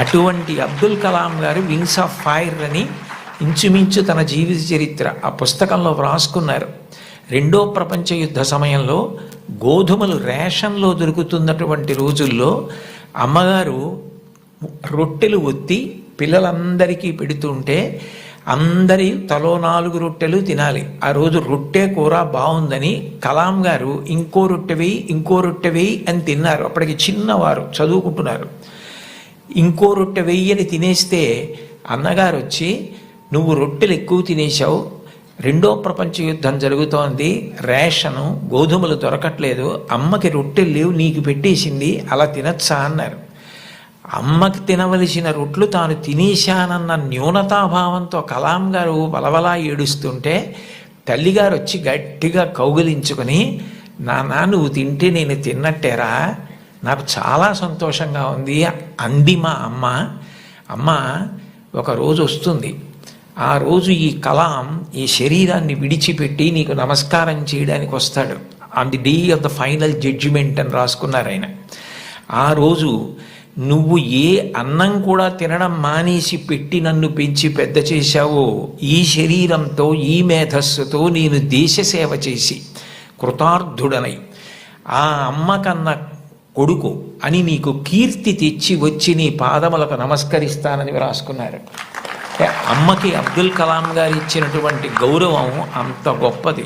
అటువంటి అబ్దుల్ కలాం గారు wings of fire అని ఇంచుమించు తన జీవిత చరిత్ర ఆ పుస్తకంలో వ్రాసుకున్నారు. రెండో ప్రపంచ యుద్ధ సమయంలో గోధుమలు రేషన్లో దొరుకుతున్నటువంటి రోజుల్లో అమ్మగారు రొట్టెలు ఒత్తి పిల్లలందరికీ పెడుతుంటే అందరి తలో 4 రొట్టెలు తినాలి. ఆ రోజు రొట్టె కూర బాగుందని కలాం గారు ఇంకో రొట్టె వేయి అని తిన్నారు. అప్పటికి చిన్నవారు చదువుకుంటున్నారు. ఇంకో రొట్టె వెయ్యి అని తినేస్తే అన్నగారు వచ్చి, నువ్వు రొట్టెలు ఎక్కువ తినేశావు, రెండో ప్రపంచ యుద్ధం జరుగుతోంది, రేషను గోధుమలు దొరకట్లేదు, అమ్మకి రొట్టెలు లేవు, నీకు పెట్టేసింది, అలా తినచ్చా అన్నారు. అమ్మకి తినవలసిన రొట్లు తాను తినేశానన్న న్యూనతాభావంతో కలాం గారు బలబలా ఏడుస్తుంటే తల్లిగారు వచ్చి గట్టిగా కౌగిలించుకొని, నాన్న నువ్వు తింటే నేను తిన్నట్టేరా, నాకు చాలా సంతోషంగా ఉంది అంది మా అమ్మ. అమ్మ ఒకరోజు వస్తుంది, ఆ రోజు ఈ కలాం ఈ శరీరాన్ని విడిచిపెట్టి నీకు నమస్కారం చేయడానికి వస్తాడు. On the day of the final judgement అని రాసుకున్నారు ఆయన. ఆ రోజు నువ్వు ఏ అన్నం కూడా తినడం మానేసి పెట్టి నన్ను పెంచి పెద్ద చేశావో, ఈ శరీరంతో ఈ మేధస్సుతో నేను దేశ సేవ చేసి కృతార్థుడనై ఆ అమ్మ కన్న కొడుకు అని నీకు కీర్తి తెచ్చి వచ్చి నీ పాదములకు నమస్కరిస్తానని రాసుకున్నారు. అమ్మకి అబ్దుల్ కలాం గారు ఇచ్చినటువంటి గౌరవం అంత గొప్పది.